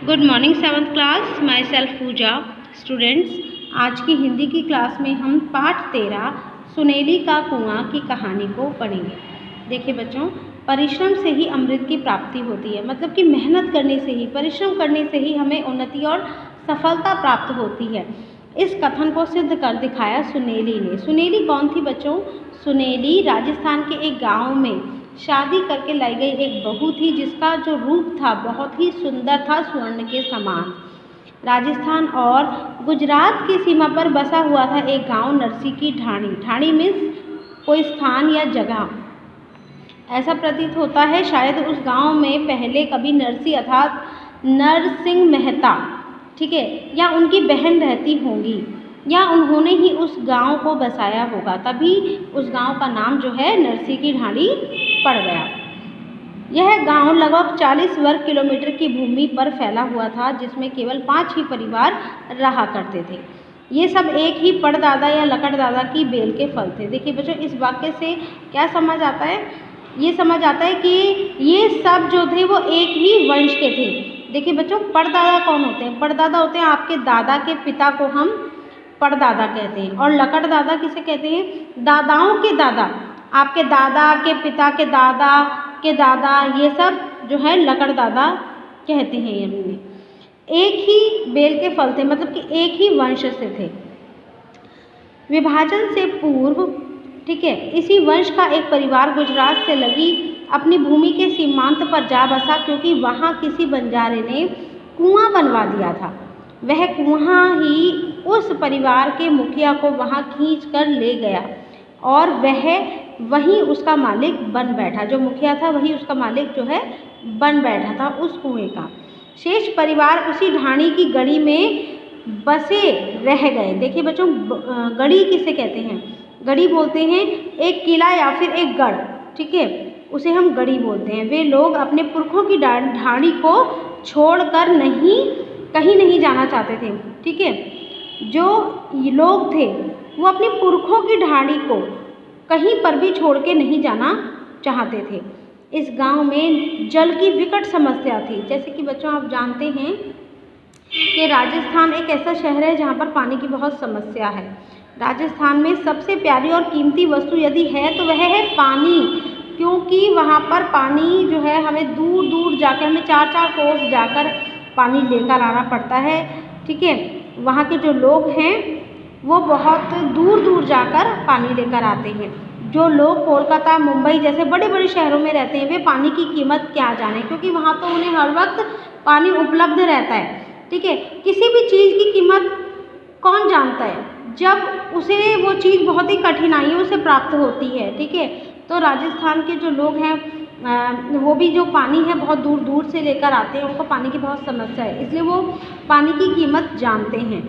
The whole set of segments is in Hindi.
Good morning seventh class, myself Pooja. Students, आज की हिंदी की क्लास में हम पाठ 13 सुनेली का कुआं की कहानी को पढ़ेंगे। देखिए बच्चों, परिश्रम से ही अमृत की प्राप्ति होती है। मतलब कि मेहनत करने से ही, परिश्रम करने से ही हमें उन्नति और सफलता प्राप्त होती है। इस कथन को सिद्ध कर दिखाया सुनेली ने। सुनेली कौन थी बच्चों? सुनेली राजस्थान के एक गाँव में शादी करके लाई गई एक बहू थी, जिसका जो रूप था बहुत ही सुंदर था, स्वर्ण के समान। राजस्थान और गुजरात की सीमा पर बसा हुआ था एक गांव नरसी की ढाणी। ढाणी मीन्स कोई स्थान या जगह। ऐसा प्रतीत होता है शायद उस गांव में पहले कभी नरसी अर्थात नरसिंह मेहता, ठीक है, या उनकी बहन रहती होंगी, या उन्होंने ही उस गांव को बसाया होगा, तभी उस गांव का नाम जो है नरसी की ढाणी पड़ गया। यह गांव लगभग 40 वर्ग किलोमीटर की भूमि पर फैला हुआ था, जिसमें केवल 5 ही परिवार रहा करते थे। ये सब एक ही परदादा या लकड़दादा की बेल के फल थे। देखिए बच्चों, इस वाक्य से क्या समझ आता है? ये समझ आता है कि ये सब जो थे वो एक ही वंश के थे। देखिए बच्चों, परदादा कौन होते हैं? परदादा होते हैं आपके दादा के पिता को हम परदादा कहते हैं। और लकड़दादा किसे कहते हैं? दादाओं के दादा, आपके दादा के पिता के दादा के दादा, ये सब जो है लकड़दादा कहते हैं। ये एक ही बेल के फल थे, मतलब कि एक ही वंश से थे। विभाजन से पूर्व, ठीक है, इसी वंश का एक परिवार गुजरात से लगी अपनी भूमि के सीमांत पर जा बसा, क्योंकि वहाँ किसी बंजारे ने कुआं बनवा दिया था। वह कुआं ही उस परिवार के मुखिया को वहाँ खींच कर ले गया और वह वही उसका मालिक बन बैठा। जो मुखिया था वही उसका मालिक जो है बन बैठा था उस कुएं का। शेष परिवार उसी ढाणी की गढ़ी में बसे रह गए। देखिए बच्चों, गढ़ी किसे कहते हैं? गढ़ी बोलते हैं एक किला या फिर एक गढ़, ठीक है, उसे हम गढ़ी बोलते हैं। वे लोग अपने पुरखों की ढाणी को छोड़कर कहीं नहीं जाना चाहते थे, ठीक है। जो लोग थे वो अपने पुरखों की ढाणी को कहीं पर भी छोड़ के नहीं जाना चाहते थे। इस गांव में जल की विकट समस्या थी। जैसे कि बच्चों आप जानते हैं कि राजस्थान एक ऐसा शहर है जहां पर पानी की बहुत समस्या है। राजस्थान में सबसे प्यारी और कीमती वस्तु यदि है तो वह है पानी, क्योंकि वहां पर पानी जो है हमें दूर दूर जाकर, हमें 4-4 कोस जाकर पानी लेकर आना पड़ता है, ठीक है। वहाँ के जो लोग हैं वो बहुत दूर दूर जाकर पानी लेकर आते हैं। जो लोग कोलकाता, मुंबई जैसे बड़े बड़े शहरों में रहते हैं, वे पानी की कीमत क्या जाने, क्योंकि वहाँ तो उन्हें हर वक्त पानी उपलब्ध रहता है, ठीक है। किसी भी चीज़ की कीमत कौन जानता है? जब उसे वो चीज़ बहुत ही कठिनाइयों से प्राप्त होती है, ठीक है। तो राजस्थान के जो लोग हैं वो भी जो पानी है बहुत दूर दूर से लेकर आते हैं, उनको पानी की बहुत समस्या है, इसलिए वो पानी की कीमत जानते हैं,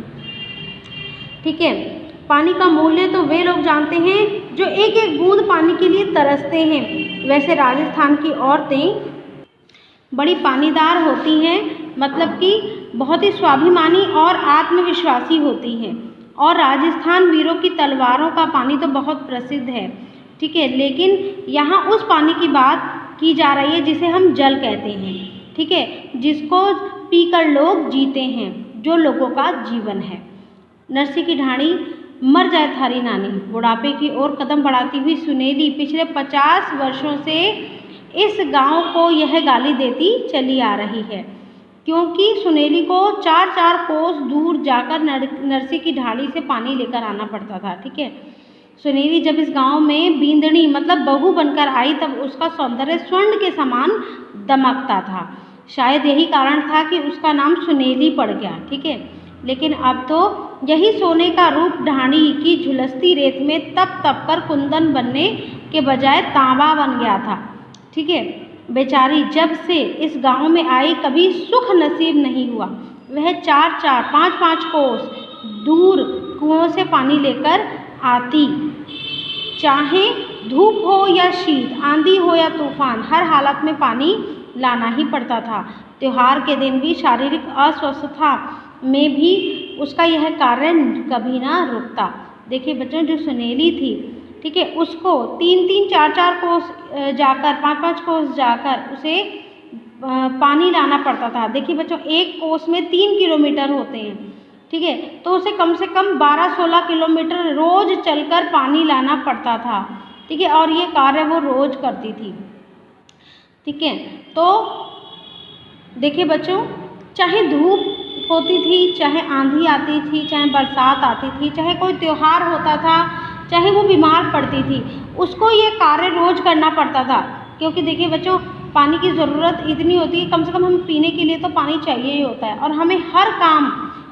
ठीक है। पानी का मूल्य तो वे लोग जानते हैं जो एक एक बूंद पानी के लिए तरसते हैं। वैसे राजस्थान की औरतें बड़ी पानीदार होती हैं, मतलब कि बहुत ही स्वाभिमानी और आत्मविश्वासी होती हैं। और राजस्थान वीरों की तलवारों का पानी तो बहुत प्रसिद्ध है, ठीक है। लेकिन यहाँ उस पानी की बात की जा रही है जिसे हम जल कहते हैं, ठीक है, जिसको पीकर लोग जीते हैं, जो लोगों का जीवन है। नरसी की ढाणी मर जाए थारी नानी, बुढ़ापे की ओर कदम बढ़ाती हुई सुनेली पिछले 50 वर्षों से इस गांव को यह गाली देती चली आ रही है, क्योंकि सुनेली को 4-4 कोस दूर जाकर नरसी की ढाणी से पानी लेकर आना पड़ता था, ठीक है। सुनेली जब इस गांव में बींदनी मतलब बहू बनकर आई, तब उसका सौंदर्य स्वर्ण के समान दमकता था। शायद यही कारण था कि उसका नाम सुनेली पड़ गया, ठीक है। लेकिन अब तो यही सोने का रूप ढाणी की झुलसती रेत में तप तप कर कुंदन बनने के बजाय तांबा बन गया था, ठीक है। बेचारी जब से इस गांव में आई कभी सुख नसीब नहीं हुआ। वह 4-4, 5-5 कोस दूर कुओं से पानी लेकर आती, चाहे धूप हो या शीत, आंधी हो या तूफान, हर हालत में पानी लाना ही पड़ता था। त्योहार के दिन भी शारीरिक अस्वस्थता में भी उसका यह कार्य कभी ना रुकता। देखिए बच्चों, जो सुनेली थी, ठीक है, उसको 3-3, 4-4 कोस जाकर, 5-5 कोस जाकर उसे पानी लाना पड़ता था। देखिए बच्चों, एक कोस में 3 किलोमीटर होते हैं, ठीक है, तो उसे कम से कम 12-16 किलोमीटर रोज चलकर पानी लाना पड़ता था, ठीक है, और ये कार्य वो रोज करती थी, ठीक है। तो देखिए बच्चों, चाहे धूप होती थी, चाहे आंधी आती थी, चाहे बरसात आती थी, चाहे कोई त्योहार होता था, चाहे वो बीमार पड़ती थी, उसको ये कार्य रोज करना पड़ता था। क्योंकि देखिए बच्चों, पानी की ज़रूरत इतनी होती है, कम से कम हमें पीने के लिए तो पानी चाहिए ही होता है, और हमें हर काम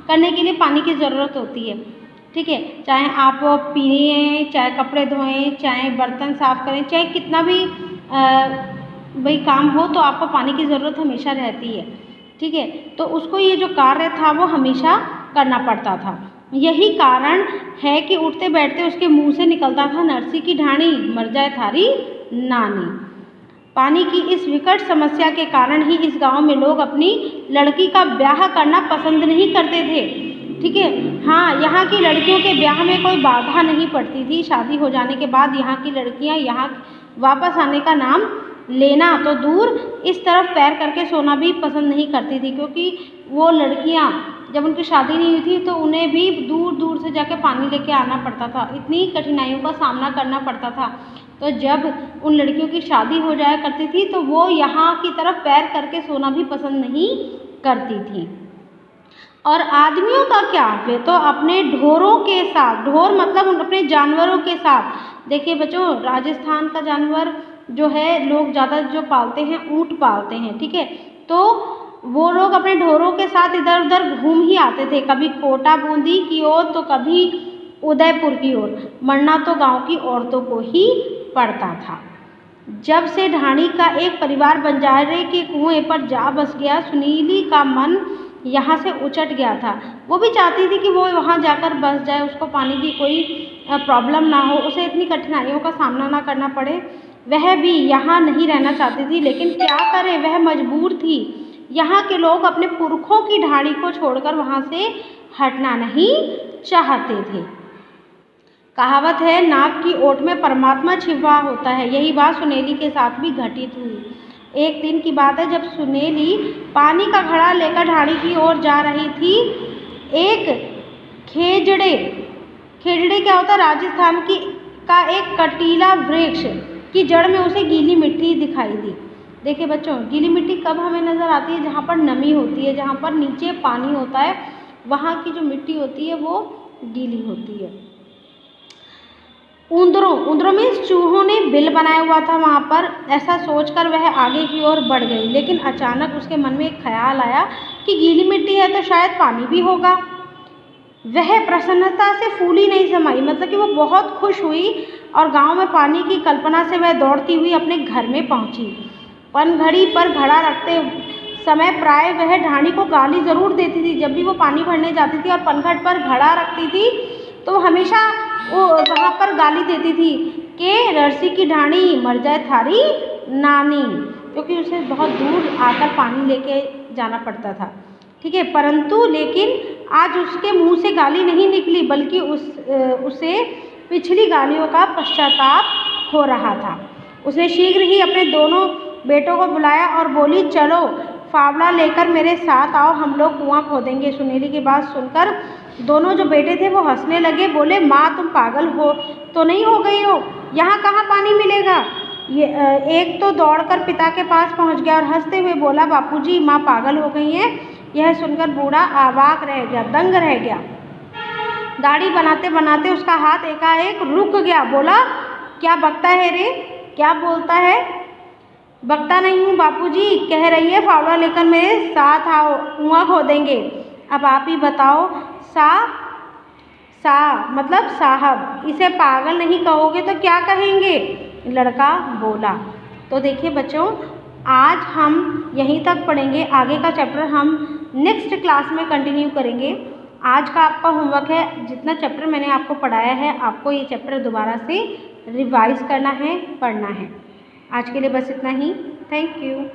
करने के लिए पानी की ज़रूरत होती है, ठीक है। चाहे आप पिए, चाहे कपड़े धोएं, चाहे बर्तन साफ करें, चाहे कितना भी भाई काम हो, तो आपको पानी की ज़रूरत हमेशा रहती है, ठीक है। तो उसको ये जो कार्य था वो हमेशा करना पड़ता था। यही कारण है कि उठते बैठते उसके मुंह से निकलता था, नरसी की ढाणी मर जाए थारी नानी। पानी की इस विकट समस्या के कारण ही इस गांव में लोग अपनी लड़की का ब्याह करना पसंद नहीं करते थे, ठीक है। हाँ, यहाँ की लड़कियों के ब्याह में कोई बाधा नहीं पड़ती थी। शादी हो जाने के बाद यहाँ की लड़कियाँ यहाँ वापस आने का नाम लेना तो दूर, इस तरफ पैर करके सोना भी पसंद नहीं करती थी, क्योंकि वो लड़कियाँ जब उनकी शादी नहीं हुई थी तो उन्हें भी दूर दूर से जाके पानी लेके आना पड़ता था, इतनी कठिनाइयों का सामना करना पड़ता था। तो जब उन लड़कियों की शादी हो जाया करती थी तो वो यहाँ की तरफ पैर करके सोना भी पसंद नहीं करती थी। और आदमियों का क्या, वे तो अपने ढोरों के साथ, ढोर मतलब अपने जानवरों के साथ, देखिए बच्चों, राजस्थान का जानवर जो है लोग ज़्यादा जो पालते हैं, ऊँट पालते हैं, ठीक है। तो वो लोग अपने ढोरों के साथ इधर उधर घूम ही आते थे, कभी कोटा बूंदी की ओर तो कभी उदयपुर की ओर, मरना तो गांव की औरतों को ही पड़ता था। जब से ढाणी का एक परिवार बंजारे के कुएं पर जा बस गया, सुनीली का मन यहाँ से उचट गया था। वो भी चाहती थी कि वो वहाँ जाकर बस जाए, उसको पानी की कोई प्रॉब्लम ना हो, उसे इतनी कठिनाइयों का सामना ना करना पड़े। वह भी यहाँ नहीं रहना चाहती थी, लेकिन क्या करे, वह मजबूर थी। यहाँ के लोग अपने पुरखों की ढाणी को छोड़कर वहाँ से हटना नहीं चाहते थे। कहावत है, नाक की ओट में परमात्मा छिपा होता है। यही बात सुनेली के साथ भी घटित हुई। एक दिन की बात है, जब सुनेली पानी का घड़ा लेकर ढाणी की ओर जा रही थी, एक खेजड़े क्या होता है, राजस्थान का एक कटीला वृक्ष की जड़ में उसे गीली मिट्टी दिखाई दी। देखिए बच्चों, गीली मिट्टी कब हमें नज़र आती है, जहाँ पर नमी होती है, जहाँ पर नीचे पानी होता है, वहाँ की जो मिट्टी होती है वो गीली होती है। ऊंदरों में चूहों ने बिल बनाया हुआ था वहाँ पर, ऐसा सोचकर वह आगे की ओर बढ़ गई। लेकिन अचानक उसके मन में एक ख्याल आया कि गीली मिट्टी है तो शायद पानी भी होगा। वह प्रसन्नता से फूली नहीं समाई, मतलब कि वो बहुत खुश हुई, और गांव में पानी की कल्पना से वह दौड़ती हुई अपने घर में पहुंची। पनघड़ी पर घड़ा रखते समय प्राय वह ढाणी को गाली ज़रूर देती थी। जब भी वो पानी भरने जाती थी और पनघट पर घड़ा रखती थी तो हमेशा वो वहाँ पर गाली देती थी कि नरसी की ढाणी मर जाए थारी नानी, क्योंकि उसे बहुत दूर आकर पानी लेके जाना पड़ता था, ठीक है। परंतु लेकिन आज उसके मुंह से गाली नहीं निकली, बल्कि उसे पिछली गालियों का पश्चाताप हो रहा था। उसने शीघ्र ही अपने दोनों बेटों को बुलाया और बोली, चलो फावड़ा लेकर मेरे साथ आओ, हम लोग कुआं खोदेंगे। सुनेली की बात सुनकर दोनों जो बेटे थे वो हंसने लगे, बोले, माँ तुम पागल हो तो नहीं हो गई हो, यहाँ कहाँ पानी मिलेगा। ये एक तो दौड़कर पिता के पास पहुँच गया और हंसते हुए बोला, बापूजी माँ पागल हो गई हैं। यह सुनकर बूढ़ा अवाक रह गया, दंग रह गया। दाढ़ी बनाते बनाते उसका हाथ एकाएक रुक गया। बोला, क्या बकता है रे, क्या बोलता है। बकता नहीं हूँ बापूजी, कह रही है फावड़ा लेकर मेरे साथ आओ, कुआं खोदेंगे। अब आप ही बताओ, सा मतलब साहब, इसे पागल नहीं कहोगे तो क्या कहेंगे, लड़का बोला। तो देखिए बच्चों, आज हम यहीं तक पढ़ेंगे, आगे का चैप्टर हम नेक्स्ट क्लास में कंटिन्यू करेंगे। आज का आपका होमवर्क है, जितना चैप्टर मैंने आपको पढ़ाया है आपको ये चैप्टर दोबारा से रिवाइज करना है, पढ़ना है। आज के लिए बस इतना ही। Thank you.